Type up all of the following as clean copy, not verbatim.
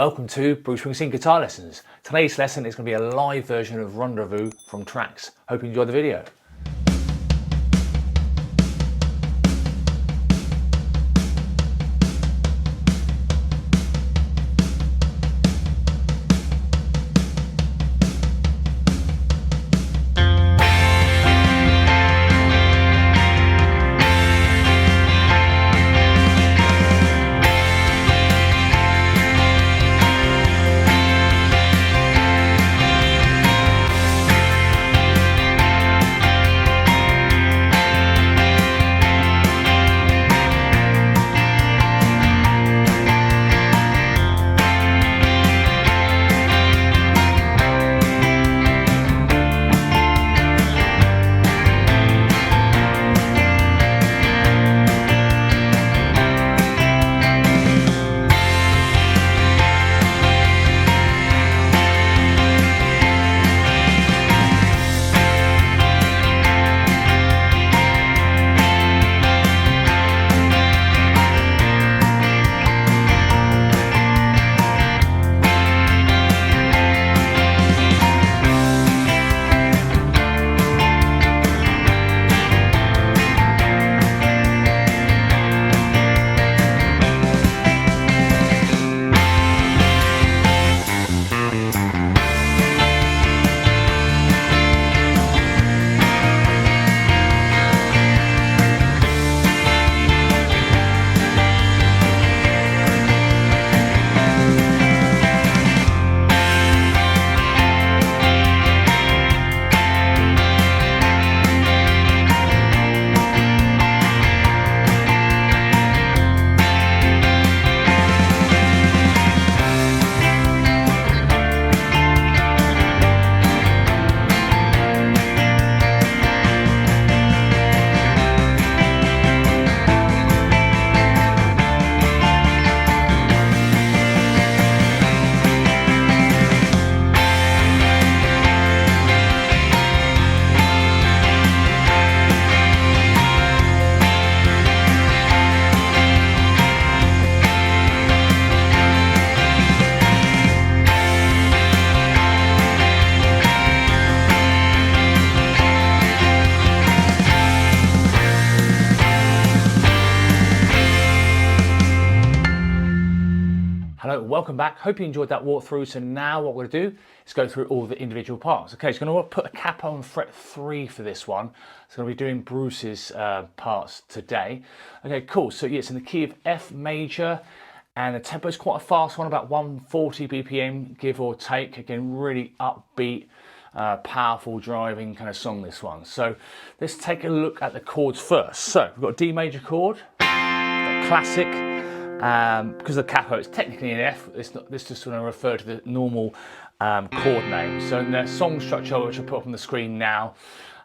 Welcome to Bruce Springsteen Guitar Lessons. Today's lesson is going to be a live version of Rendezvous from tracks. Hope you enjoy the video. Hello, welcome back. Hope you enjoyed that walkthrough. So now what we're going to do is go through all the individual parts. Okay, so I'm going to put a capo on fret 3 for this one. So I'm going to be doing Bruce's parts today. Okay, cool. So yeah, it's in the key of F major, and the tempo is quite a fast one, about 140 BPM, give or take. Again, really upbeat, powerful driving kind of song, this one. So let's take a look at the chords first. So we've got a D major chord, classic. Because the capo is technically an F, this just going to refer to the normal chord name. So in the song structure, which I'll put up on the screen now,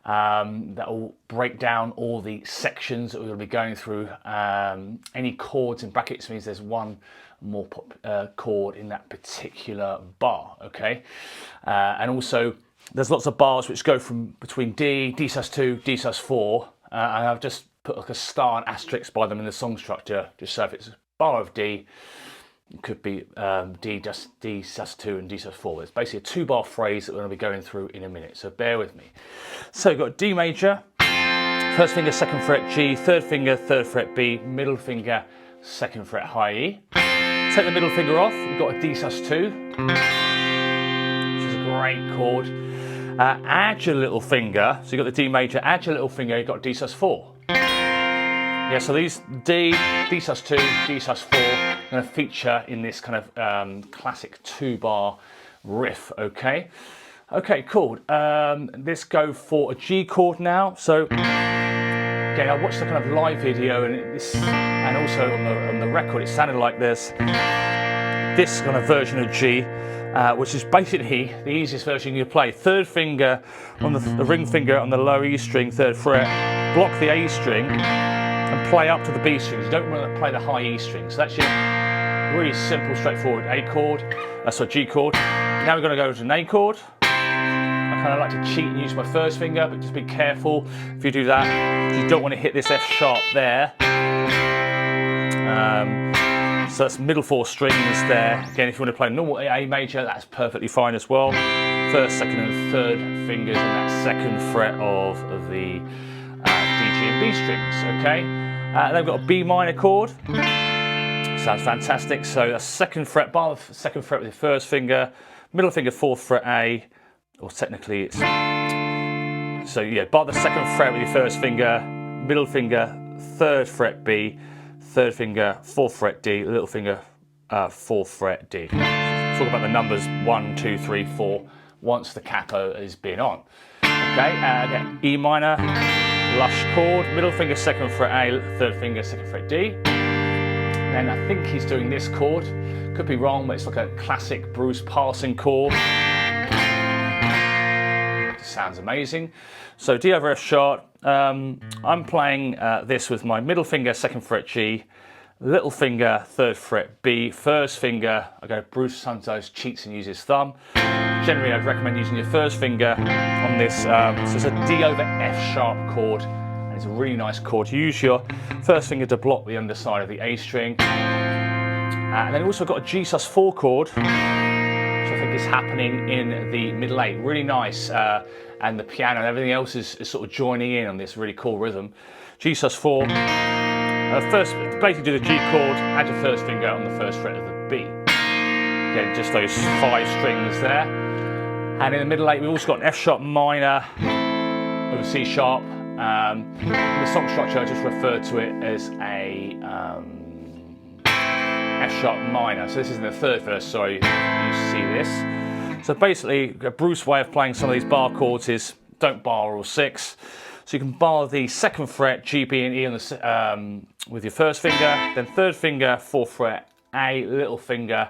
that will break down all the sections that we're going to be going through. Any chords in brackets means there's one more chord in that particular bar, okay? And also, there's lots of bars which go from between D, D sus2, D sus4, and I've just put like a star and asterisk by them in the song structure, just so if it's bar of D, it could be D sus2 and D sus4. It's basically a 2-bar phrase that we're going to be going through in a minute, so bear with me. So you've got D major, first finger, 2nd fret G, 3rd finger, 3rd fret B, middle finger, 2nd fret high E. Take the middle finger off, you've got a D sus2, which is a great chord. Add your little finger, so you've got the D major, add your little finger, you've got D sus4. Yeah, so these D sus2, D sus4 going to feature in this kind of classic 2-bar riff, okay? Okay, cool. Let's go for a G chord now. So, again, I watched the kind of live video and also on the record, it sounded like this kind of version of G, which is basically the easiest version you play. 3rd finger on the ring finger on the low E string, 3rd fret, block the A string, and play up to the B strings. You don't want to play the high E string. So that's your really simple, straightforward A chord. That's a G chord. Now we're going to go to an A chord. I kind of like to cheat and use my first finger, but just be careful if you do that. You don't want to hit this F sharp there. So that's middle 4 strings there. Again, if you want to play normal A major, that's perfectly fine as well. First, second and third fingers in that second fret of the D, G and B strings, okay? Then we've got a B minor chord. Sounds fantastic. So that's second fret, bar the second fret with your first finger, middle finger 4th fret A, or technically it's, so yeah, bar the second fret with your first finger, middle finger 3rd fret B, third finger 4th fret D, little finger 4th fret D. Talk about the numbers 1, 2, 3, 4 once the capo has been on. Okay, again, E minor, lush chord, middle finger 2nd fret A, third finger 2nd fret D. Then I think he's doing this chord. Could be wrong, but it's like a classic Bruce passing chord. Sounds amazing. So D over F sharp. I'm playing this with my middle finger 2nd fret G, little finger 3rd fret B, first finger, I go Bruce sometimes cheats and uses thumb. Generally I'd recommend using your first finger on this. So it's a D over F sharp chord, and it's a really nice chord. You use your first finger to block the underside of the A string. And then also got a G sus4 chord, which I think is happening in the middle 8. Really nice. And the piano and everything else is sort of joining in on this really cool rhythm. G sus4. First, basically do the G chord, add your first finger on the 1st fret of the B. Again, just those 5 strings there. And in the middle 8, we've also got an F sharp minor with a C sharp. The song structure, I just referred to it as a F sharp minor. So this is in the 3rd verse, sorry, you see this. So basically, a Bruce way of playing some of these bar chords is don't bar all 6. So you can bar the 2nd fret, G, B, and E on the, with your first finger, then 3rd finger, 4th fret A, little finger,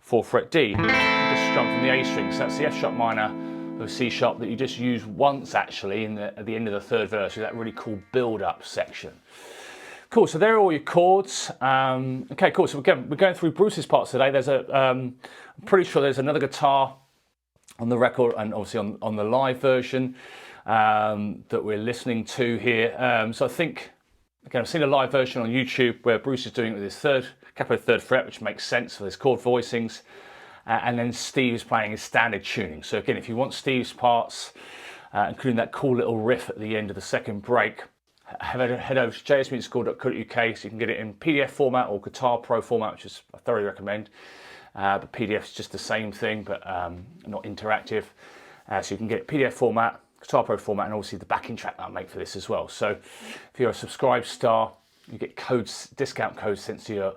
4th fret D. You just strum from the A string. So that's the F sharp minor of C sharp that you just use once actually at the end of the 3rd verse with that really cool build-up section. Cool, so there are all your chords. Okay, cool, so again, we're going through Bruce's parts today. There's I'm pretty sure there's another guitar on the record and obviously on the live version that we're listening to here. So I think, again, I've seen a live version on YouTube where Bruce is doing it with his capo 3rd fret, which makes sense for his chord voicings. And then Steve is playing his standard tuning. So again, if you want Steve's parts, including that cool little riff at the end of the second break, head over to jsmusicschool.co.uk so you can get it in PDF format or Guitar Pro format, which is I thoroughly recommend. But PDF is just the same thing, but not interactive. So you can get PDF format, Guitar Pro format, and obviously the backing track that I make for this as well. So if you're a subscribed star, you get discount codes sent to your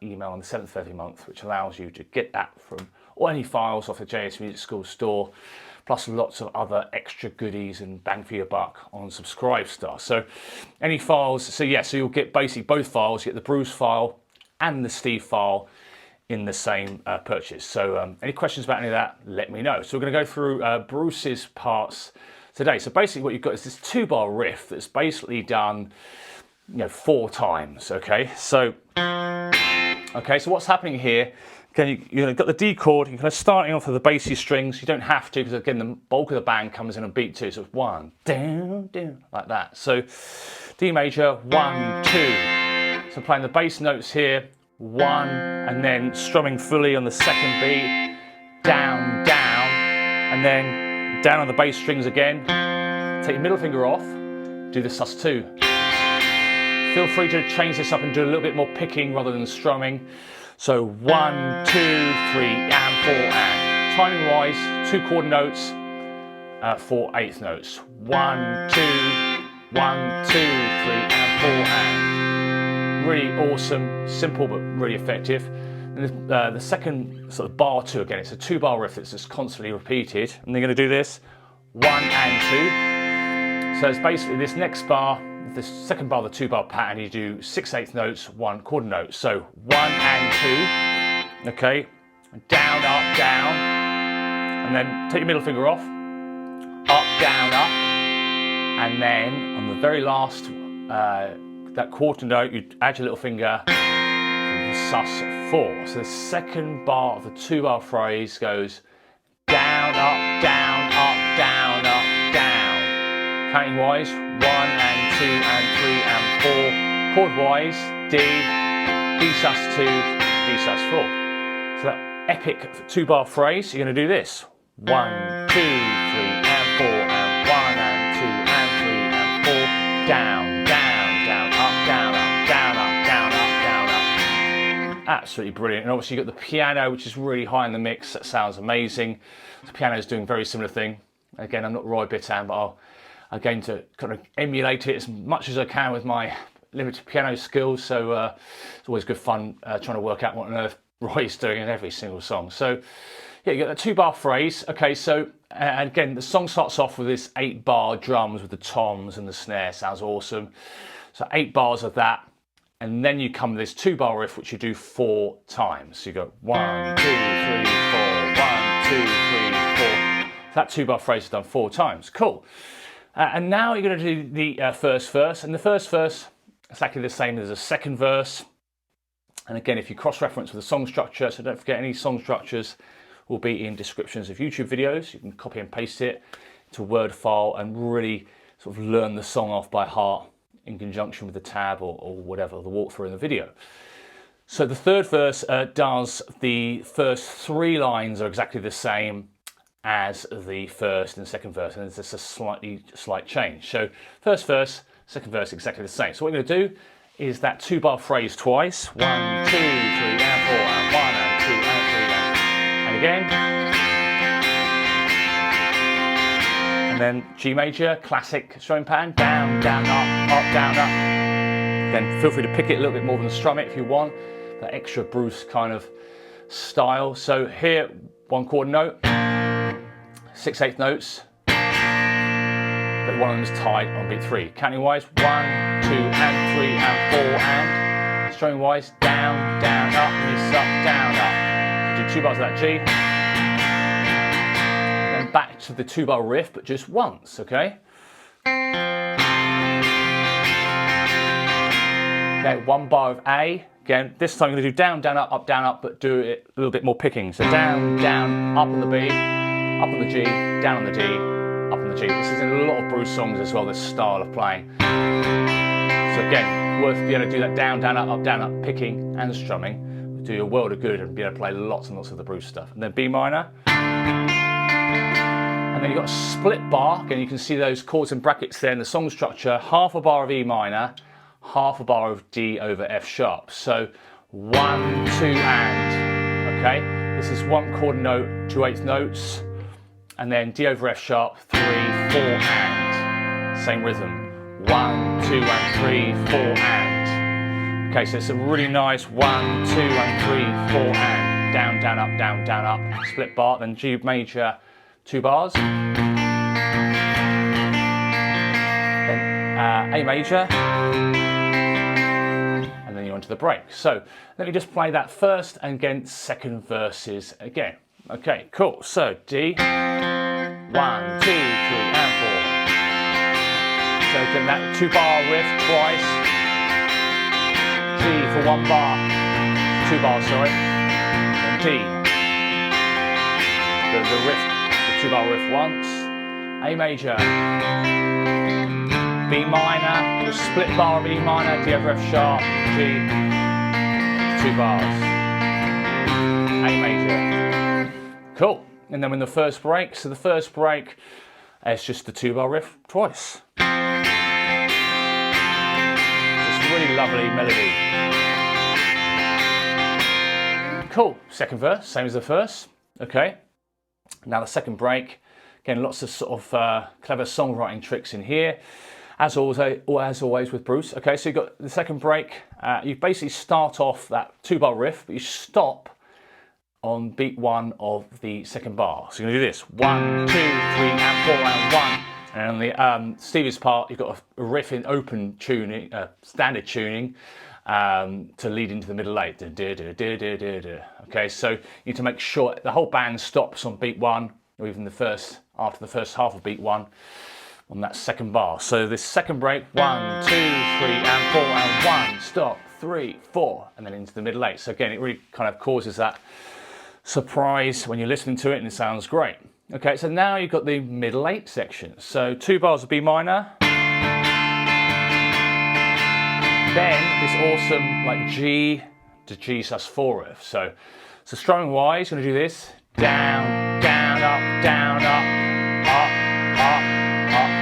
email on the 7th of every month, which allows you to get that from or any files off the JS Music School store, plus lots of other extra goodies and bang for your buck on Subscribe Star. So any files, so yeah, so you'll get basically both files, you get the Bruce file and the Steve file in the same purchase. So any questions about any of that, let me know. So we're going to go through Bruce's parts today. So basically what you've got is this 2-bar riff that's basically done 4 times, okay? So what's happening here, okay, you've got the D chord, you're kind of starting off with the bassy strings. You don't have to, because again, the bulk of the band comes in on beat 2, so it's 1, down, down, like that. So D major, 1, 2. So I'm playing the bass notes here, 1, and then strumming fully on the second beat, down, down, and then down on the bass strings again. Take your middle finger off, do the sus2. Feel free to change this up and do a little bit more picking rather than strumming. So 1, 2, 3, and 4, and. Timing wise, 2 quarter notes, 4 eighth notes. 1, 2, 1, 2, 3, and 4, and. Really awesome, simple but really effective. And the second sort of bar 2 again, it's a 2-bar riff that's just constantly repeated. And they're going to do this 1 and 2. So it's basically this next bar. The second bar, the 2-bar pattern, you do 6/8 notes, 1 quarter note. So 1 and 2, okay, down, up, down, and then take your middle finger off, up, down, up, and then on the very last, that quarter note, you add your little finger, the sus4. So the second bar of the 2-bar phrase goes down, up, down, up, down, up, down. Counting wise, 1 and 2 and 3 and 4. Chord wise, D, B sus2, D sus4. So that epic 2-bar phrase, you're going to do this. 1, 2, 3, and 4, and 1, and 2, and 3, and 4. Down, down, down, up, down, up, down, up, down, up, down, up. Absolutely brilliant. And obviously you've got the piano, which is really high in the mix. That sounds amazing. The piano is doing a very similar thing. Again, I'm not Roy Bittan, but I'll again to kind of emulate it as much as I can with my limited piano skills. So it's always good fun trying to work out what on earth Roy's doing in every single song. So yeah, you got the 2-bar phrase. Okay, so and again, the song starts off with this 8-bar drums with the toms and the snare. Sounds awesome. So 8 bars of that, and then you come with this 2-bar riff, which you do 4 times. So you go 1, 2, 3, 4, 1, 2, 3, 4. So that 2-bar phrase is done 4 times. Cool. And now you're going to do the first verse, and the first verse is exactly the same as the second verse. And again, if you cross-reference with the song structure, so don't forget any song structures will be in descriptions of YouTube videos. You can copy and paste it to a Word file and really sort of learn the song off by heart in conjunction with the tab or whatever, the walkthrough in the video. So the third verse does the first 3 lines are exactly the same as the first and second verse, and there's just a slight change. So first verse, second verse, exactly the same. So what we're going to do is that 2-bar phrase twice. 1, 2, 3, and 4, and 1, and 2, and 3, and again. And then G major, classic strumming pattern, down, down, up, down, up. Again, feel free to pick it a little bit more than strum it if you want, that extra Bruce kind of style. So here, 1 chord note, 6/8 notes, but one of them is tied on beat 3. Counting wise, 1, 2, and 3, and 4, and strumming wise, down, down, up, miss, up, down, up. Do 2 bars of that G. Then back to the 2-bar riff, but just once, okay? Okay, 1 bar of A. Again, this time I'm going to do down, down, up, but do it a little bit more picking. So down, down, up on the B, up on the G, down on the D, up on the G. This is in a lot of Bruce songs as well, this style of playing. So again, worth being able to do that down, down, up, picking and strumming. Will do you a world of good and be able to play lots and lots of the Bruce stuff. And then B minor. And then you've got a split bar. Again, you can see those chords and brackets there in the song structure. Half a bar of E minor, half a bar of D over F sharp. So 1, 2, and. Okay, this is 1 chord note, 2/8 notes. And then D over F sharp, 3, 4, and. Same rhythm. 1, 2, and 3, 4, and. Okay, so it's a really nice 1, 2, and 3, 4, and. Down, down, up, down, down, up. Split bar, then G major, 2 bars. Then A major. And then you're onto the break. So let me just play that first and again second verses again. Okay, cool. So D, 1, 2, 3, and 4. So again, that 2-bar riff twice. G for 1 bar, 2 bars, sorry. And D. The riff, the 2-bar riff once. A major. B minor, the split bar of E minor, D over F sharp, G. 2 bars. A major. Cool. And then when the first break, so the first break, it's just the 2-bar riff twice. Just really lovely melody. Cool. Second verse, same as the first. Okay. Now the second break, again, lots of sort of clever songwriting tricks in here. As always with Bruce. Okay, so you've got the second break. You basically start off that 2-bar riff, but you stop on beat 1 of the second bar. So you're going to do this. 1, 2, 3, and 4, and 1. And on the Stevie's part, you've got a riff in open tuning, standard tuning, to lead into the middle 8. Okay, so you need to make sure the whole band stops on beat 1, or even after the first half of beat 1. On that second bar. So this second break, 1, 2, 3, and 4, and 1, stop, 3, 4, and then into the middle 8. So again, it really kind of causes that surprise when you're listening to it, and it sounds great. Okay, so now you've got the middle 8 section. So 2 bars of B minor. Then this awesome like G, the G sus4 riff. So strumming wise, you're going to do this: down, down, up, down, up,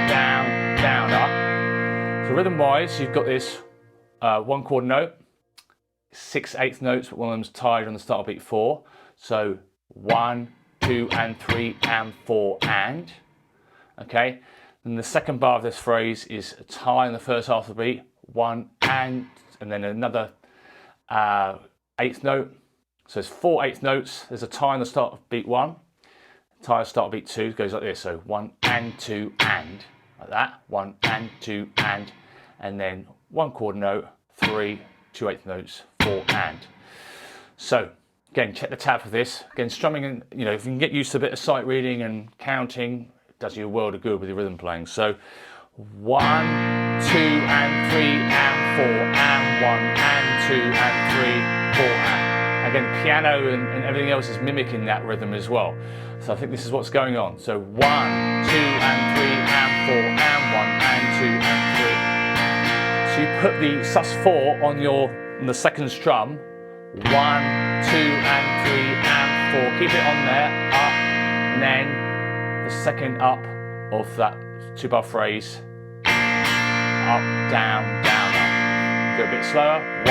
down, down, up. So rhythm wise, you've got this 1 chord note, 6/8 notes, but one of them's tied on the start of beat 4. So 1, 2, and 3, and 4, and. Okay. And the second bar of this phrase is a tie in the first half of the beat, 1 and then another 8th note. So there's 4 8th notes. There's a tie in the start of beat 1, tie at the start of beat 2. It goes like this. So 1 and 2 and, like that. 1 and 2 and then 1 chord note, 3, 2 8th notes, 4 and. So again, check the tab for this. Again, strumming, and if you can get used to a bit of sight reading and counting, it does you a world of good with your rhythm playing. So 1, 2 and 3 and 4 and 1 and 2 and 3, 4 and. Again, the piano and everything else is mimicking that rhythm as well. So I think this is what's going on. So 1, 2 and 3 and 4 and 1 and 2 and 3. So you put the sus4 on the second strum. 1, 2 and 3 and 4. Keep it on there, up, and then the second up of that 2-bar phrase. Up, down, down, up. Do it a bit slower. 1,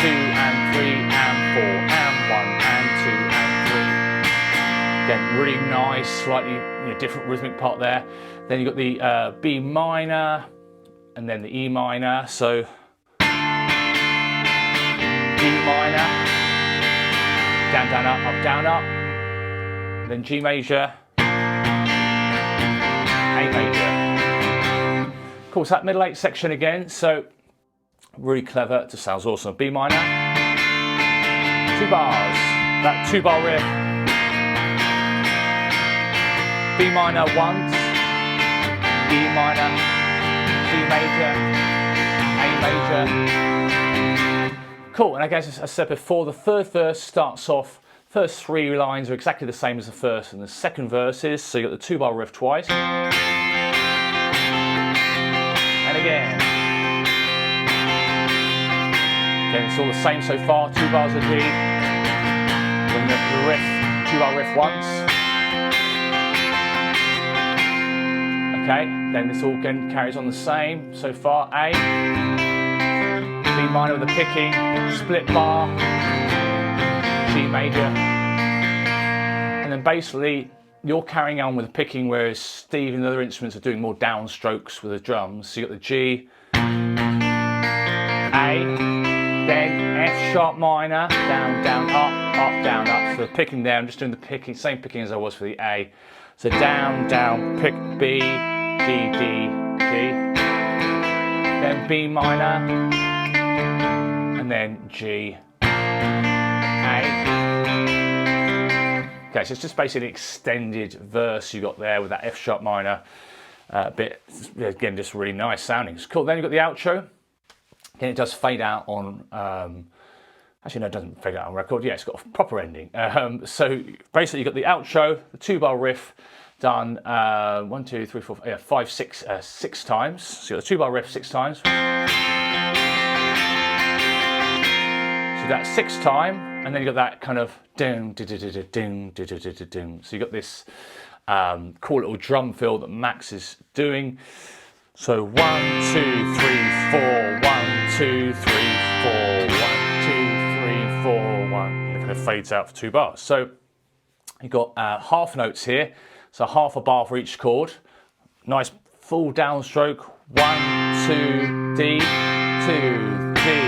2 and 3 and 4 and 1 and 2 and 3. Again, really nice, slightly different rhythmic part there. Then you've got the B minor and then the E minor. So E minor, down, down, up, then G major, A major. Cool, so that middle 8 section again, so really clever, it just sounds awesome. B minor, 2 bars, that 2-bar riff, B minor once, E minor, G major, A major. Cool, and I guess as I said before, the third verse starts off, first 3 lines are exactly the same as the first and the second verses. So you got the 2-bar riff twice. And again. Again, it's all the same so far, 2 bars of G. Then the riff, 2-bar riff once. Okay, then this all again carries on the same so far. A. B minor with a picking, split bar, G major, and then basically you're carrying on with the picking, whereas Steve and the other instruments are doing more downstrokes with the drums. So you got the G, A, then F sharp minor, down, down, up, down, up. So the picking there, I'm just doing the picking, same picking as I was for the A. So down, down, pick B, D, D, G, then B minor, and then G, A. Okay, so it's just basically an extended verse you got there with that F sharp minor bit. Again, just really nice sounding. It's cool. Then you've got the outro. Again, it does fade out on, actually no, it doesn't fade out on record. Yeah, it's got a proper ending. So basically you've got the outro, the 2-bar riff done 1, 2, 3, 4, 5, 6 times. So you've got the 2-bar riff 6 times. That 6th time, and then you got that kind of ding, ding, ding. So you got this cool little drum fill that Max is doing. So 1, 2, 3, 4, 1, 2, 3, 4, 1, 2, 3, 4, 1. And it kind of fades out for 2 bars. So you've got half notes here, so half a bar for each chord. Nice full downstroke. 1, 2, D, 2, D.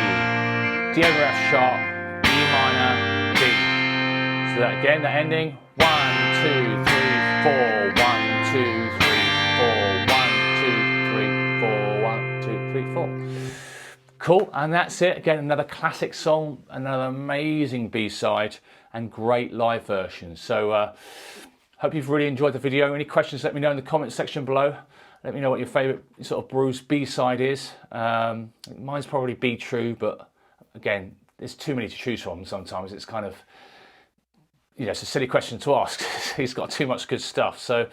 D over F sharp, E minor, D. So that again, the ending. 1, 2, 3, 4, 1, 2, 3, 4, 1, 2, 3, 4, 1, 2, 3, 4. Cool, and that's it. Again, another classic song, another amazing B-side, and great live version. So, hope you've really enjoyed the video. Any questions, let me know in the comments section below. Let me know what your favourite sort of Bruce B-side is. Mine's probably Be True, but again, there's too many to choose from sometimes. It's kind of, it's a silly question to ask. He's got too much good stuff. So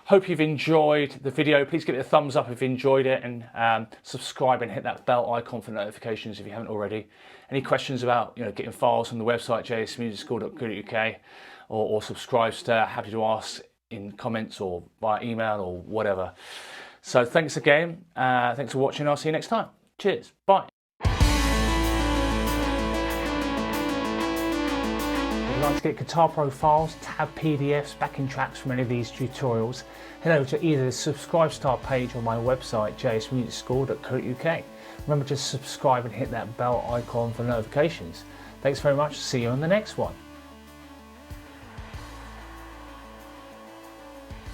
Hope you've enjoyed the video. Please give it a thumbs up if you enjoyed it, and subscribe and hit that bell icon for notifications if you haven't already. Any questions about getting files from the website jsmusicschool.co.uk or Subscribestar, happy to ask in comments or via email or whatever. So thanks again. Thanks for watching. I'll see you next time. Cheers. Bye. If you'd like to get Guitar Pro files, tab PDFs, backing tracks from any of these tutorials, head over to either the Subscribestar page or my website jsmusicschool.co.uk. Remember to subscribe and hit that bell icon for notifications. Thanks very much. See you on the next one.